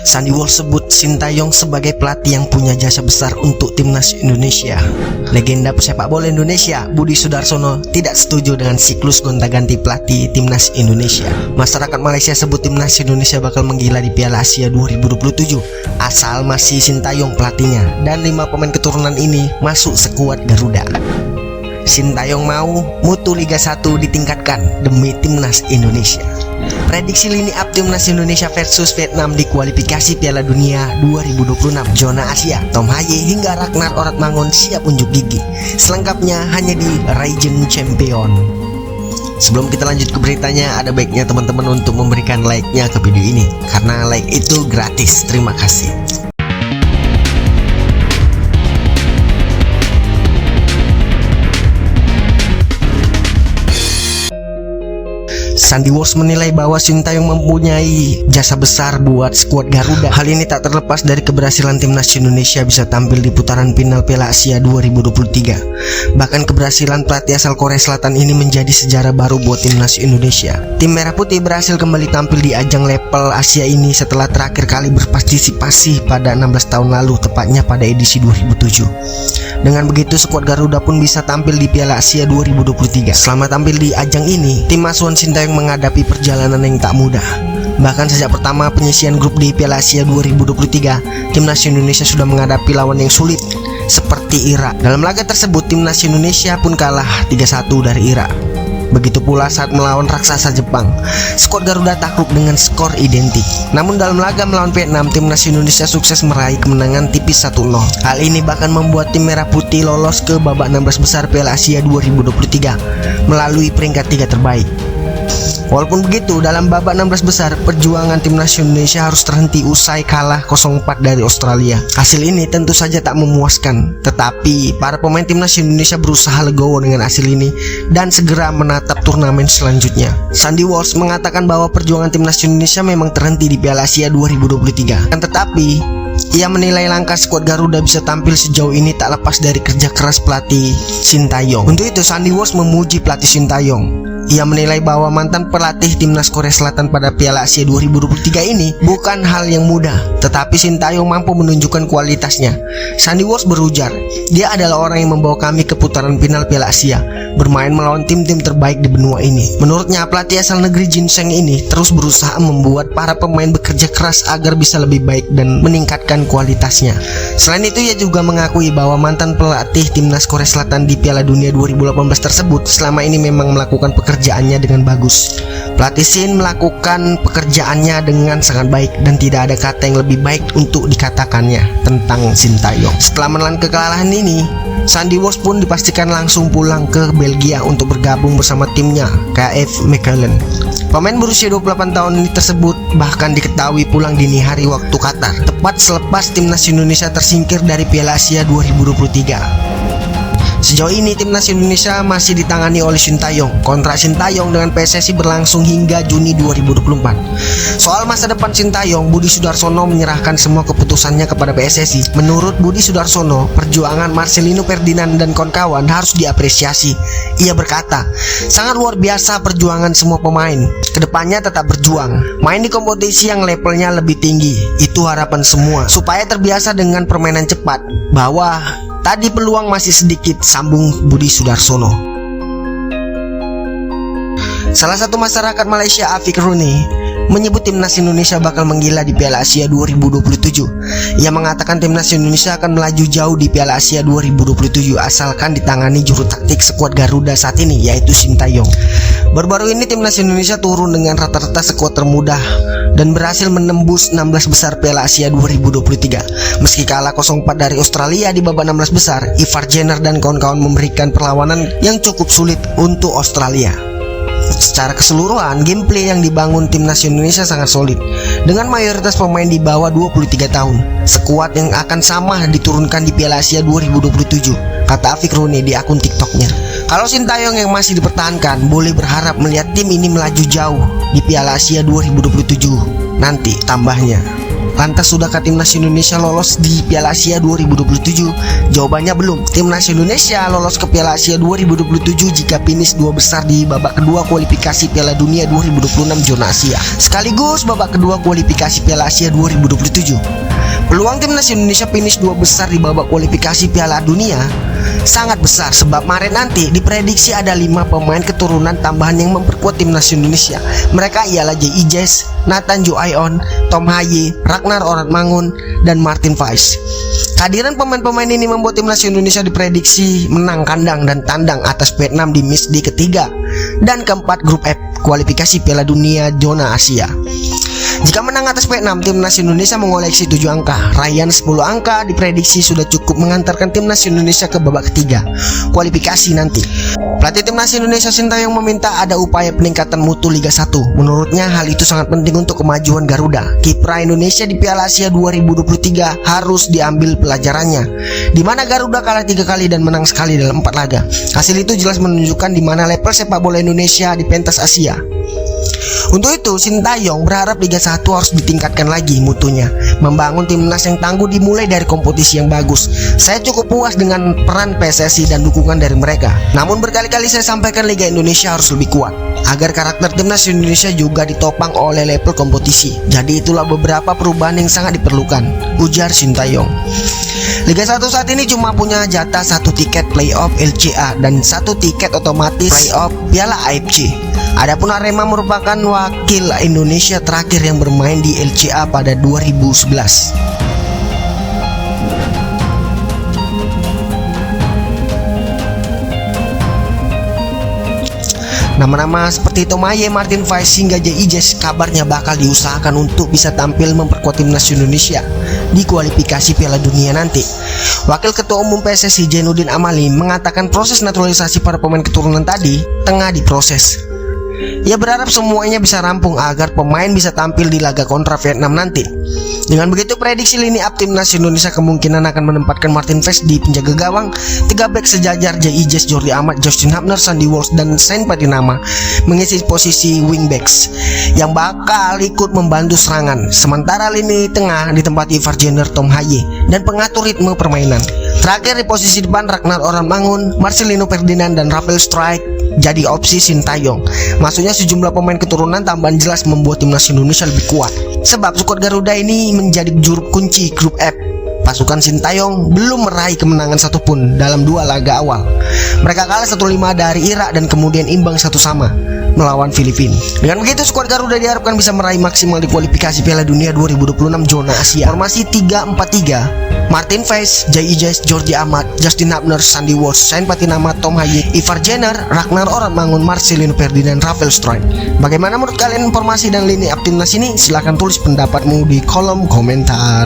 Sandy Walsh sebut Sintayong sebagai pelatih yang punya jasa besar untuk timnas Indonesia. Legenda pesepak bola Indonesia Budi Sudarsono tidak setuju dengan siklus gonta-ganti pelatih timnas Indonesia. Masyarakat Malaysia sebut timnas Indonesia bakal menggila di Piala Asia 2027 asal masih Sintayong pelatihnya, dan 5 pemain keturunan ini masuk skuad Garuda. Sintayong mau mutu Liga 1 ditingkatkan demi timnas Indonesia. Prediksi lini up timnas Indonesia versus Vietnam di kualifikasi Piala Dunia 2026 zona Asia. Tom Haye hingga Ragnar Oratmangun siap unjuk gigi. Selengkapnya hanya di Region Champion. Sebelum kita lanjut ke beritanya, ada baiknya teman-teman untuk memberikan like-nya ke video ini, karena like itu gratis. Terima kasih. Sandy Walsh menilai bahwa Sintayong mempunyai jasa besar buat skuad Garuda. Hal ini tak terlepas dari keberhasilan timnas Indonesia bisa tampil di putaran final Piala Asia 2023. Bahkan keberhasilan pelatih asal Korea Selatan ini menjadi sejarah baru buat timnas Indonesia. Tim Merah Putih berhasil kembali tampil di ajang level Asia ini setelah terakhir kali berpartisipasi pada 16 tahun lalu, tepatnya pada edisi 2007. Dengan begitu, skuad Garuda pun bisa tampil di Piala Asia 2023. Selama tampil di ajang ini, tim asuhan Sintayong menghadapi perjalanan yang tak mudah. Bahkan sejak pertama penyisian grup di Piala Asia 2023, timnas Indonesia sudah menghadapi lawan yang sulit seperti Irak. Dalam laga tersebut, timnas Indonesia pun kalah 3-1 dari Irak. Begitu pula saat melawan raksasa Jepang, skuad Garuda takluk dengan skor identik. Namun dalam laga melawan Vietnam, timnas Indonesia sukses meraih kemenangan tipis 1-0. Hal ini bahkan membuat tim Merah Putih lolos ke babak 16 besar Piala Asia 2023 melalui peringkat 3 terbaik. Walaupun begitu, dalam babak 16 besar, perjuangan timnas Indonesia harus terhenti usai kalah 0-4 dari Australia. Hasil ini tentu saja tak memuaskan, tetapi para pemain timnas Indonesia berusaha legowo dengan hasil ini dan segera menatap turnamen selanjutnya. Sandy Walsh mengatakan bahwa perjuangan timnas Indonesia memang terhenti di Piala Asia 2023. Tetapi ia menilai langkah skuad Garuda bisa tampil sejauh ini tak lepas dari kerja keras pelatih Sintayong. Untuk itu, Sandy Walsh memuji pelatih Sintayong. Ia menilai bahwa mantan pelatih timnas Korea Selatan pada Piala Asia 2023 ini bukan hal yang mudah, tetapi Sintayong mampu menunjukkan kualitasnya. Sandy Walsh berujar, dia adalah orang yang membawa kami ke putaran final Piala Asia, bermain melawan tim-tim terbaik di benua ini. Menurutnya, pelatih asal negeri Ginseng ini terus berusaha membuat para pemain bekerja keras agar bisa lebih baik dan meningkatkan kualitasnya. Selain itu, ia juga mengakui bahwa mantan pelatih timnas Korea Selatan di Piala Dunia 2018 tersebut selama ini memang melakukan pekerjaannya dengan bagus. Pelatih Shin melakukan pekerjaannya dengan sangat baik dan tidak ada kata yang lebih baik untuk dikatakannya tentang Sintayong. Setelah menelan kekalahan ini, Sandy Walsh pun dipastikan langsung pulang ke Belgia untuk bergabung bersama timnya KF Mechelen. Pemain berusia 28 tahun ini tersebut bahkan diketahui pulang dini hari waktu Qatar, tepat selepas timnas Indonesia tersingkir dari Piala Asia 2023. Sejauh ini timnas Indonesia masih ditangani oleh Sintayong. Kontrak Sintayong dengan PSSI berlangsung hingga Juni 2024. Soal masa depan Sintayong, Budi Sudarsono menyerahkan semua keputusannya kepada PSSI. Menurut Budi Sudarsono, perjuangan Marcelino Ferdinand dan kawan-kawan harus diapresiasi. Ia berkata, sangat luar biasa perjuangan semua pemain. Kedepannya tetap berjuang, main di kompetisi yang levelnya lebih tinggi. Itu harapan semua, supaya terbiasa dengan permainan cepat. Bahwa tadi peluang masih sedikit, sambung Budi Sudarsono. Salah satu masyarakat Malaysia, Afiq Runi, menyebut timnas Indonesia bakal menggila di Piala Asia 2027. Ia mengatakan timnas Indonesia akan melaju jauh di Piala Asia 2027 asalkan ditangani juru taktik skuad Garuda saat ini, yaitu Sintayong. Baru-baru ini timnas Indonesia turun dengan rata-rata skuad termudah dan berhasil menembus 16 besar Piala Asia 2023. Meski kalah 0-4 dari Australia di babak 16 besar, Ivar Jenner dan kawan-kawan memberikan perlawanan yang cukup sulit untuk Australia. Secara keseluruhan, gameplay yang dibangun timnas Indonesia sangat solid dengan mayoritas pemain di bawah 23 tahun. Skuad yang akan sama diturunkan di Piala Asia 2027, kata Afiq Runi di akun TikToknya. Kalau Sintayong yang masih dipertahankan, boleh berharap melihat tim ini melaju jauh di Piala Asia 2027 nanti, tambahnya. Lantas sudahkah timnas Indonesia lolos di Piala Asia 2027? Jawabannya belum. Timnas Indonesia lolos ke Piala Asia 2027 jika finish 2 besar di babak kedua kualifikasi Piala Dunia 2026 zona Asia, sekaligus babak kedua kualifikasi Piala Asia 2027. Peluang timnas Indonesia finish 2 besar di babak kualifikasi Piala Dunia sangat besar, sebab Maret nanti diprediksi ada 5 pemain keturunan tambahan yang memperkuat timnas Indonesia. Mereka ialah J.I. Jess, Nathan Joayon, Tom Haye, Ragnar Oratmangun, dan Martin Weiss. Kehadiran pemain-pemain ini membuat timnas Indonesia diprediksi menang kandang dan tandang atas Vietnam di match D ketiga dan keempat grup F kualifikasi Piala Dunia zona Asia. Jika menang atas Vietnam, timnas Indonesia mengoleksi 7 angka. Raihan 10 angka diprediksi sudah cukup mengantarkan timnas Indonesia ke babak ketiga kualifikasi nanti. Pelatih timnas Indonesia Sintayong meminta ada upaya peningkatan mutu Liga 1. Menurutnya hal itu sangat penting untuk kemajuan Garuda. Kiprah Indonesia di Piala Asia 2023 harus diambil pelajarannya, di mana Garuda kalah 3 kali dan menang sekali dalam 4 laga. Hasil itu jelas menunjukkan di mana level sepak bola Indonesia di pentas Asia. Untuk itu, Sintayong berharap Liga 1 harus ditingkatkan lagi mutunya. Membangun timnas yang tangguh dimulai dari kompetisi yang bagus. Saya cukup puas dengan peran PSSI dan dukungan dari mereka. Namun berkali-kali saya sampaikan Liga Indonesia harus lebih kuat, agar karakter timnas Indonesia juga ditopang oleh level kompetisi. Jadi itulah beberapa perubahan yang sangat diperlukan, ujar Sintayong. Liga 1 saat ini cuma punya jatah 1 tiket playoff LCA dan 1 tiket otomatis playoff Piala AFC. Adapun Arema merupakan wakil Indonesia terakhir yang bermain di LCA pada 2011. Nama-nama seperti Tom Haye, Martin Weiss hingga J.I. Jess kabarnya bakal diusahakan untuk bisa tampil memperkuat timnas Indonesia di kualifikasi Piala Dunia nanti. Wakil Ketua Umum PSSI Zainuddin Amali mengatakan proses naturalisasi para pemain keturunan tadi tengah diproses. Ia berharap semuanya bisa rampung agar pemain bisa tampil di laga kontra Vietnam nanti. Dengan begitu, prediksi lini up timnas Indonesia kemungkinan akan menempatkan Martin Weiss di penjaga gawang, 3 bek sejajar J.I. Jess, Jordi Amat, Justin Hubner, Sandy Walsh, dan Sain Patinama mengisi posisi wingbacks yang bakal ikut membantu serangan. Sementara lini tengah ditempati Ivar Jenner, Tom Haye, dan pengatur ritme permainan. Terakhir di posisi depan Ragnar Oratmangun, Marcelino Ferdinand, dan Rafael Struijk jadi opsi Sintayong. Maksudnya sejumlah pemain keturunan tambahan jelas membuat timnas Indonesia lebih kuat, sebab skuad Garuda ini menjadi juru kunci grup F. Pasukan Sintayong belum meraih kemenangan satupun dalam 2 laga awal. Mereka kalah 1-5 dari Irak dan kemudian imbang 1-1 melawan Filipina. Dengan begitu, skuad Garuda diharapkan bisa meraih maksimal di kualifikasi Piala Dunia 2026 zona Asia. Formasi 3-4-3, Martin Weiss, J.I. Jess, Jordi Amat, Justin Hubner, Sandy Walsh, Sain Patinama, Tom Haye, Ivar Jenner, Ragnar Oratmangun, Marcelino Ferdinand, Rafael Struijk. Bagaimana menurut kalian informasi dan lini up timnas ini? Silahkan tulis pendapatmu di kolom komentar.